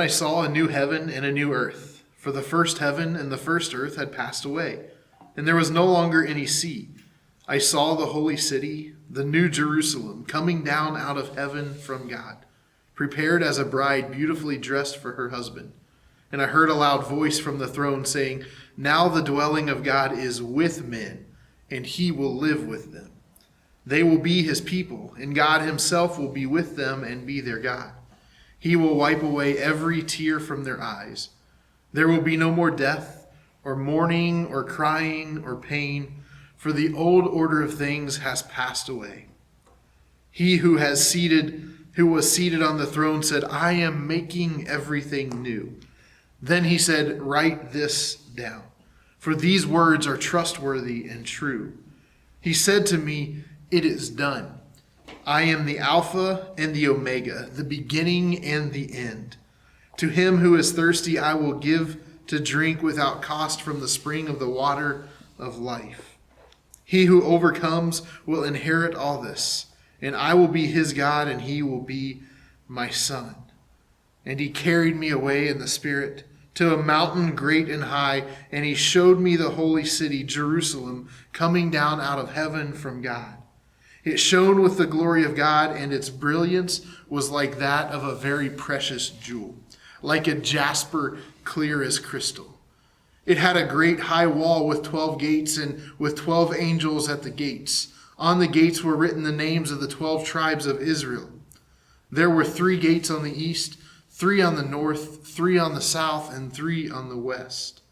I saw a new heaven and a new earth, for the first heaven and the first earth had passed away, and there was no longer any sea. I saw the holy city, the new Jerusalem, coming down out of heaven from God, prepared as a bride beautifully dressed for her husband. And I heard a loud voice from the throne saying, "Now the dwelling of God is with men, and he will live with them. They will be his people, and God himself will be with them and be their God. He will wipe away every tear from their eyes. There will be no more death, or mourning, or crying, or pain, for the old order of things has passed away." He who was seated on the throne said, "I am making everything new." Then he said, "Write this down, for these words are trustworthy and true." He said to me, "It is done. I am the Alpha and the Omega, the beginning and the end. To him who is thirsty, I will give to drink without cost from the spring of the water of life. He who overcomes will inherit all this, and I will be his God, and he will be my son." And he carried me away in the Spirit to a mountain great and high, and he showed me the holy city, Jerusalem, coming down out of heaven from God. It shone with the glory of God, and its brilliance was like that of a very precious jewel, like a jasper clear as crystal. It had a great high wall with 12 gates, and with 12 angels at the gates. On the gates were written the names of the 12 tribes of Israel. There were 3 gates on the east, 3 on the north, 3 on the south, and 3 on the west.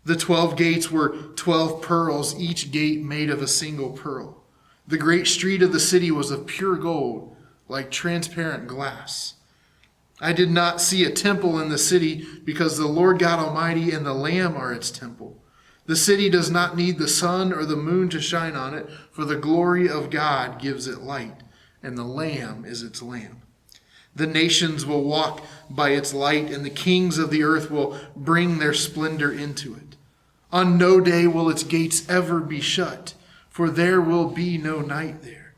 The 12 gates were 12 pearls, each gate made of a single pearl. The great street of the city was of pure gold, like transparent glass. I did not see a temple in the city, because the Lord God Almighty and the Lamb are its temple. The city does not need the sun or the moon to shine on it, for the glory of God gives it light, and the Lamb is its lamp. The nations will walk by its light, and the kings of the earth will bring their splendor into it. On no day will its gates ever be shut, for there will be no night there.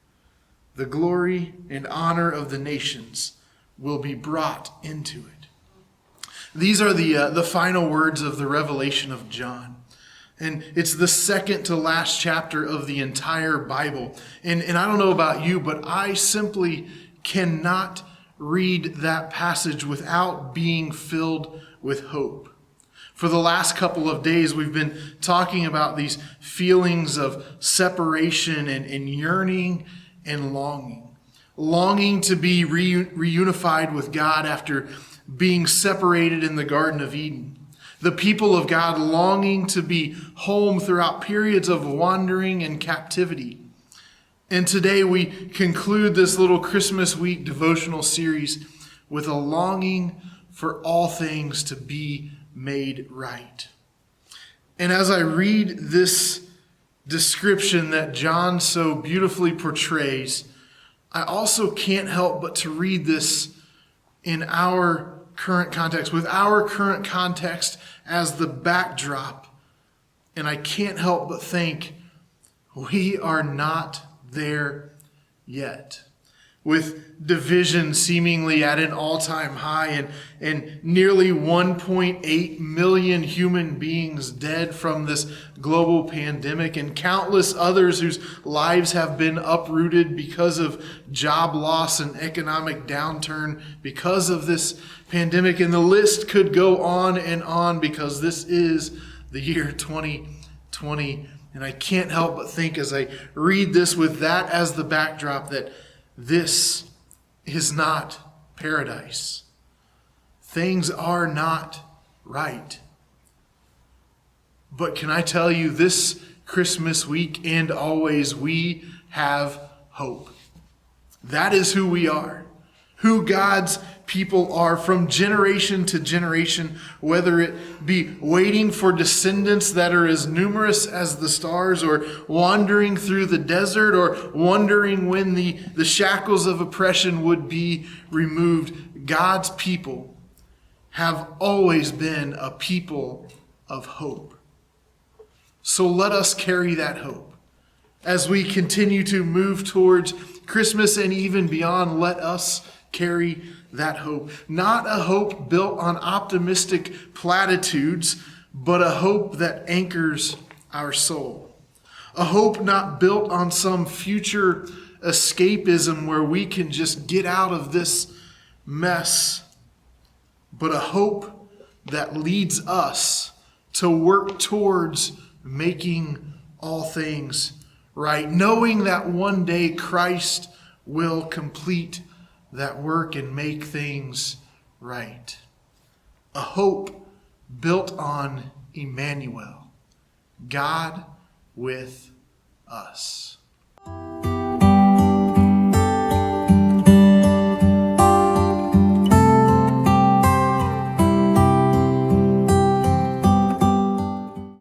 The glory and honor of the nations will be brought into it. These are the final words of the Revelation of John. And it's the second to last chapter of the entire Bible. And I don't know about you, but I simply cannot read that passage without being filled with hope. For the last couple of days, we've been talking about these feelings of separation and yearning and longing. Longing to be reunified with God after being separated in the Garden of Eden. The people of God longing to be home throughout periods of wandering and captivity. And today we conclude this little Christmas week devotional series with a longing for all things to be made right. And as I read this description that John so beautifully portrays, I also can't help but to read this in our current context, with our current context as the backdrop. And I can't help but think, we are not there yet. With division seemingly at an all-time high, and nearly 1.8 million human beings dead from this global pandemic, and countless others whose lives have been uprooted because of job loss and economic downturn because of this pandemic. And the list could go on because this is the year 2020. And I can't help but think, as I read this with that as the backdrop, that this is not paradise. Things are not right. But can I tell you, this Christmas week and always, we have hope. That is who we are, who God's people are from generation to generation, whether it be waiting for descendants that are as numerous as the stars, or wandering through the desert, or wondering when the shackles of oppression would be removed. God's people have always been a people of hope. So let us carry that hope. As we continue to move towards Christmas and even beyond, let us carry that hope. Not a hope built on optimistic platitudes, but a hope that anchors our soul. A hope not built on some future escapism where we can just get out of this mess, but a hope that leads us to work towards making all things right, knowing that one day Christ will complete that work and make things right. A hope built on Emmanuel, God with us.